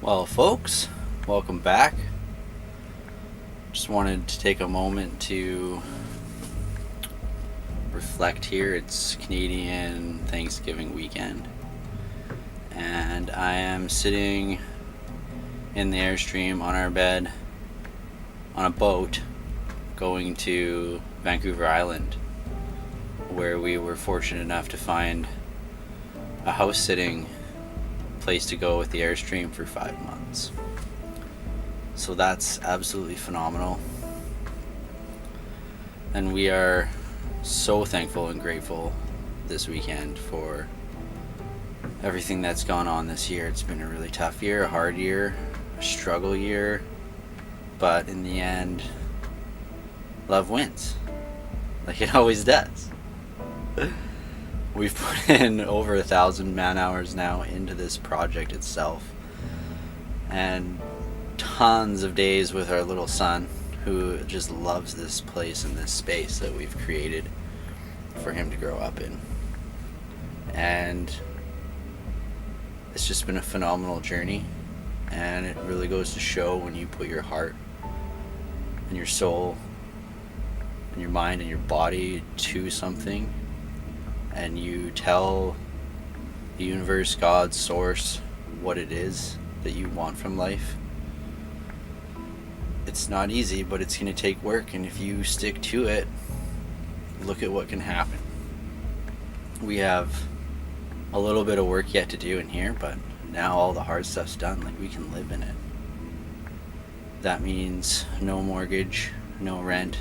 Well, folks, welcome back. Just wanted to take a moment to reflect here. It's Canadian Thanksgiving weekend, and I am sitting in the Airstream on our bed on a boat going to Vancouver Island, where we were fortunate enough to find a house sitting place to go with the Airstream for 5 months. So that's absolutely phenomenal. And we are so thankful and grateful this weekend for everything that's gone on this year. It's been a really tough year, a hard year, a struggle year, but in the end, love wins, like it always does. We've put in over 1,000 man hours now into this project itself, and tons of days with our little son, who just loves this place and this space that we've created for him to grow up in. And it's just been a phenomenal journey, and it really goes to show when you put your heart and your soul and your mind and your body to something, and you tell the universe, God, source, what it is that you want from life. It's not easy, but it's going to take work, and if you stick to it, look at what can happen. We have a little bit of work yet to do in here, but now all the hard stuff's done. Like, we can live in it. That means no mortgage, no rent,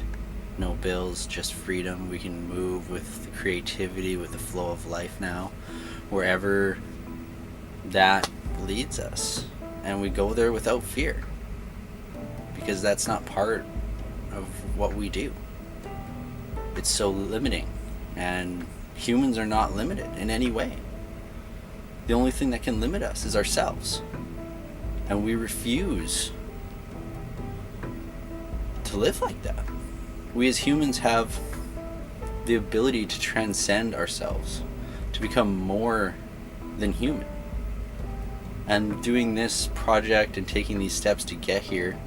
no bills, just freedom. We can move with the creativity, with the flow of life now, wherever that leads us. And we go there without fear, because that's not part of what we do. It's so limiting, and humans are not limited in any way. The only thing that can limit us is ourselves, and we refuse to live like that. We as humans have the ability to transcend ourselves, to become more than human. And doing this project and taking these steps to get here,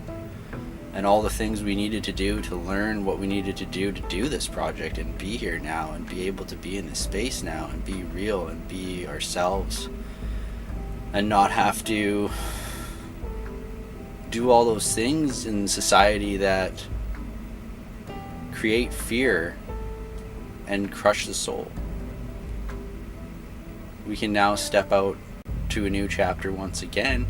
and all the things we needed to do to learn what we needed to do this project and be here now and be able to be in this space now and be real and be ourselves and not have to do all those things in society that create fear and crush the soul. We can now step out to a new chapter once again,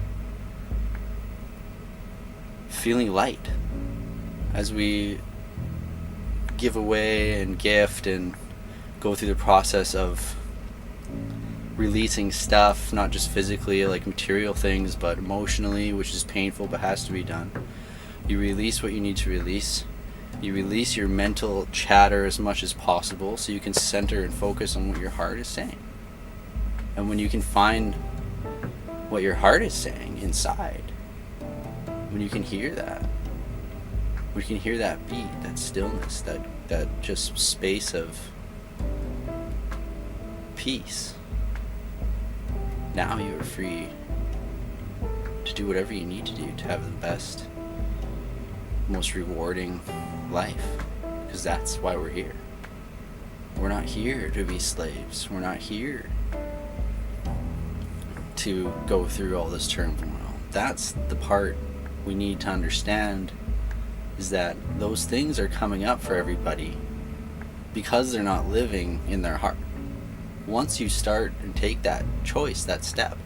feeling light as we give away and gift and go through the process of releasing stuff, not just physically like material things, but emotionally, which is painful but has to be done. You release what you need to release. You release your mental chatter as much as possible so you can center and focus on what your heart is saying. And when you can find what your heart is saying inside, when you can hear that, when you can hear that beat, that stillness, that just space of peace, now you are free to do whatever you need to do to have the best, most rewarding life, because that's why we're here. We're not here to be slaves. We're not here to go through all this turmoil. That's the part we need to understand, is that those things are coming up for everybody because they're not living in their heart. Once you start and take that choice, that step,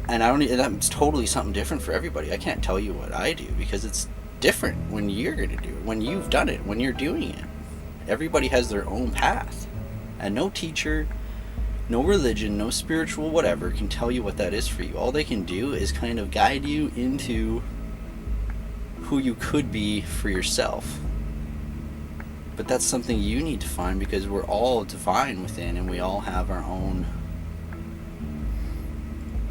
and that's totally something different for everybody. I can't tell you what I do, because it's different when you're going to do it, when you've done it, when you're doing it. Everybody has their own path, and no teacher, no religion, no spiritual whatever can tell you what that is for you. All they can do is kind of guide you into who you could be for yourself. But that's something you need to find, because we're all divine within, and we all have our own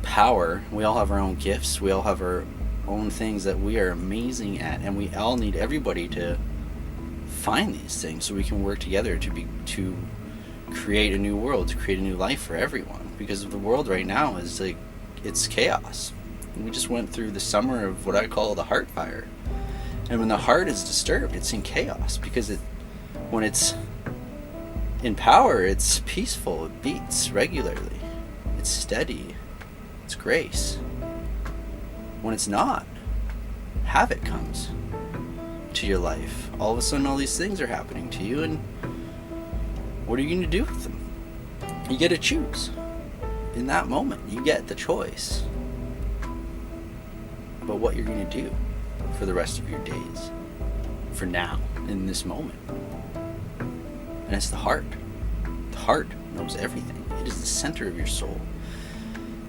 power. We all have our own gifts. We all have our own things that we are amazing at, and we all need everybody to find these things so we can work together to create a new world, to create a new life for everyone. Because the world right now is like, it's chaos. We just went through the summer of what I call the heart fire. And when the heart is disturbed, it's in chaos, because when it's in power, it's peaceful, it beats regularly, it's steady, it's grace. When it's not, havoc comes to your life. All of a sudden, all these things are happening to you, and what are you going to do with them? You get to choose. In that moment, you get the choice about what you're going to do for the rest of your days, for now, in this moment. And it's the heart. The heart knows everything. It is the center of your soul.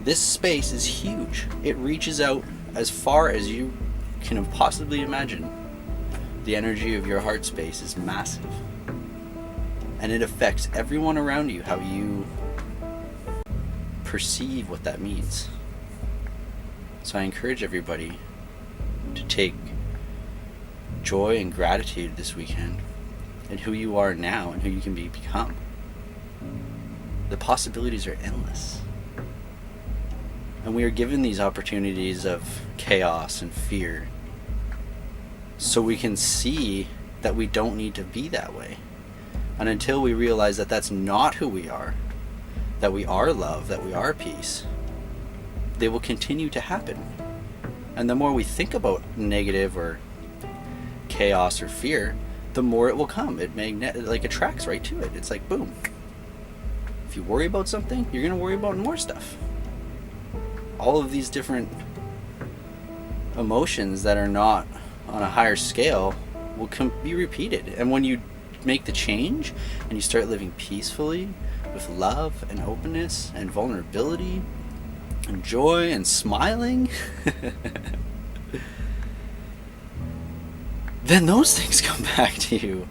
This space is huge. It reaches out as far as you can possibly imagine. The energy of your heart space is massive. And it affects everyone around you, how you perceive what that means. So I encourage everybody to take joy and gratitude this weekend in who you are now and who you can become. The possibilities are endless. And we are given these opportunities of chaos and fear so we can see that we don't need to be that way. And until we realize that that's not who we are, that we are love, that we are peace, they will continue to happen. And the more we think about negative or chaos or fear, the more it will come. It attracts right to it. It's like boom. If you worry about something, you're going to worry about more stuff. All of these different emotions that are not on a higher scale will be repeated. And when you make the change and you start living peacefully with love and openness and vulnerability and joy and smiling, then those things come back to you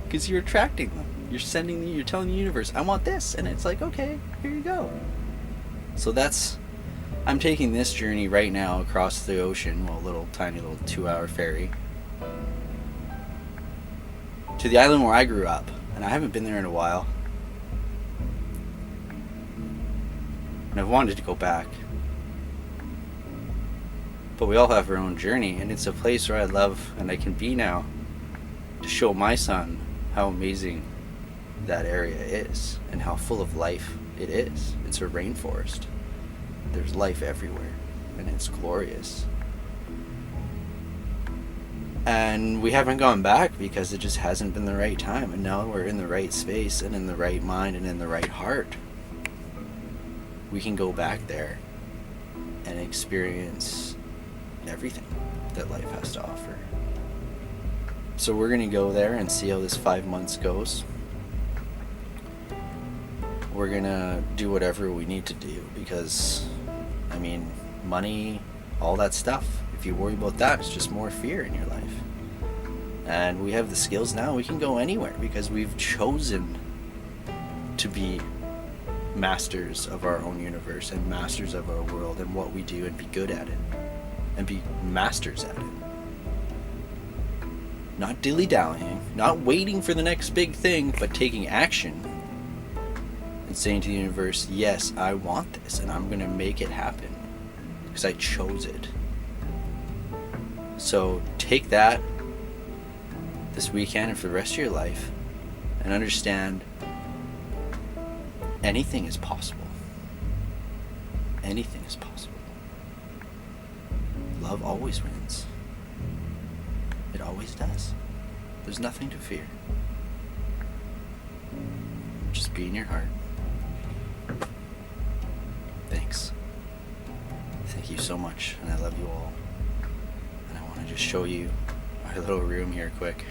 because you're attracting them. You're telling the universe, I want this, and it's like, okay, here you go. So I'm taking this journey right now across the ocean, tiny little 2-hour ferry, to the island where I grew up, and I haven't been there in a while. And I've wanted to go back. But we all have our own journey, and it's a place where I love and I can be now to show my son how amazing that area is and how full of life it is. It's a rainforest. There's life everywhere, and it's glorious. And we haven't gone back because it just hasn't been the right time, and now we're in the right space and in the right mind and in the right heart. We can go back there and experience everything that life has to offer. So we're going to go there and see how this 5 months goes. We're going to do whatever we need to do because, money, all that stuff, if you worry about that, it's just more fear in your life. And we have the skills now. We can go anywhere because we've chosen to be masters of our own universe and masters of our world and what we do, and be good at it and be masters at it. Not dilly-dallying, not waiting for the next big thing, but taking action and saying to the universe, yes, I want this and I'm going to make it happen because I chose it. So take that this weekend and for the rest of your life and understand anything is possible. Anything is possible. Love always wins. It always does. There's nothing to fear. Just be in your heart. Thanks. Thank you so much, and I love you all. And I want to just show you our little room here quick.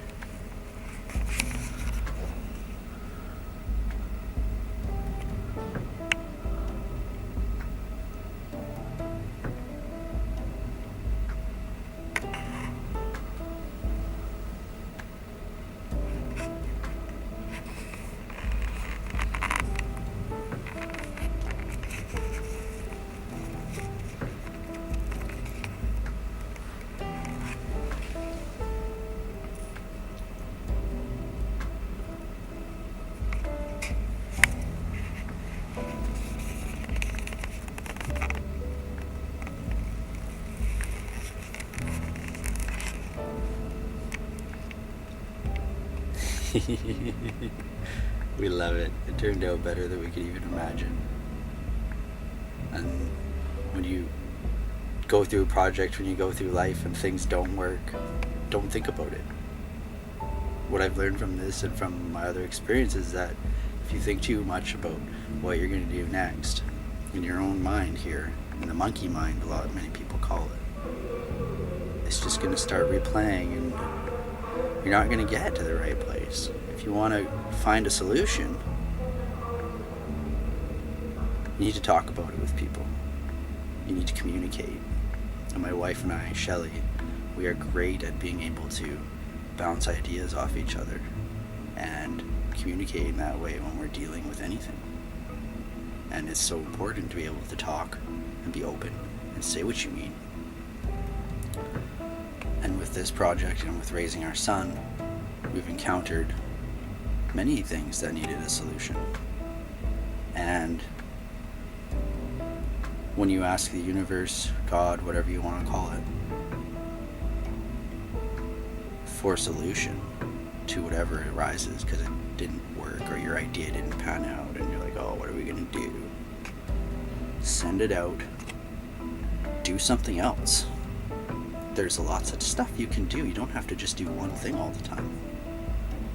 We love it. It turned out better than we could even imagine. And when you go through a project, when you go through life and things don't work, don't think about it. What I've learned from this and from my other experiences is that if you think too much about what you're going to do next, in your own mind here, in the monkey mind, many people call it, it's just going to start replaying, and you're not going to get to the right place. If you want to find a solution, you need to talk about it with people. You need to communicate. And my wife and I, Shelly, we are great at being able to bounce ideas off each other and communicate in that way when we're dealing with anything. And it's so important to be able to talk and be open and say what you mean. And with this project and with raising our son, we've encountered many things that needed a solution. And when you ask the universe, God, whatever you want to call it, for a solution to whatever arises because it didn't work or your idea didn't pan out and you're like, oh, what are we going to do? Send it out. Do something else. There's lots of stuff you can do. You don't have to just do one thing all the time.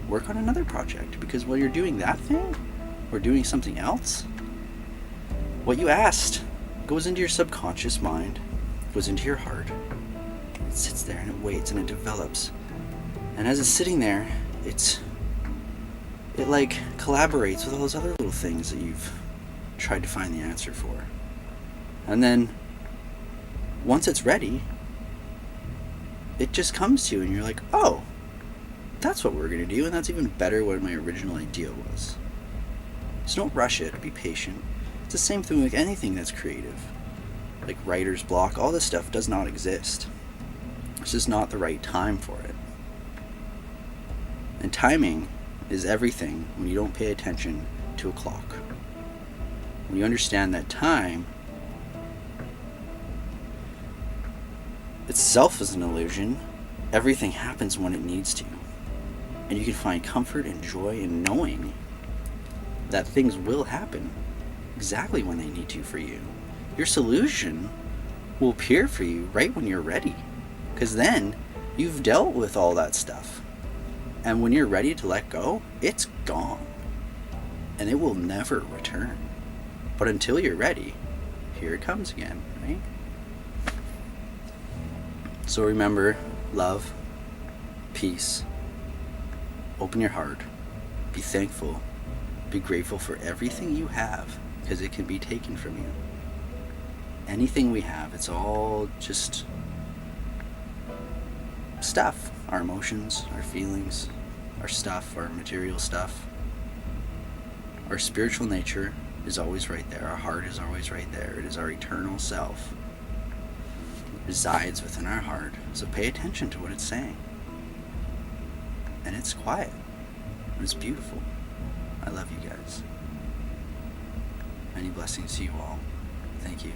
Work on another project, because while you're doing that thing or doing something else, what you asked goes into your subconscious mind, goes into your heart. It sits there and it waits and it develops. And as it's sitting there, it like collaborates with all those other little things that you've tried to find the answer for. And then once it's ready, it just comes to you and you're like, oh, that's what we're going to do, and that's even better what my original idea was. So don't rush it, be patient. It's the same thing with anything that's creative. Like writer's block, all this stuff does not exist. It's just not the right time for it. And timing is everything when you don't pay attention to a clock. When you understand that time itself is an illusion, everything happens when it needs to. And you can find comfort and joy in knowing that things will happen exactly when they need to for you. Your solution will appear for you right when you're ready, because then you've dealt with all that stuff. And when you're ready to let go, it's gone. And it will never return. But until you're ready, here it comes again, right? So remember, love, peace, open your heart, be thankful, be grateful for everything you have, because it can be taken from you. Anything we have, it's all just stuff. Our emotions, our feelings, our stuff, our material stuff. Our spiritual nature is always right there. Our heart is always right there. It is our eternal self. It resides within our heart. So pay attention to what it's saying. And it's quiet. And it's beautiful. I love you guys. Many blessings to you all. Thank you.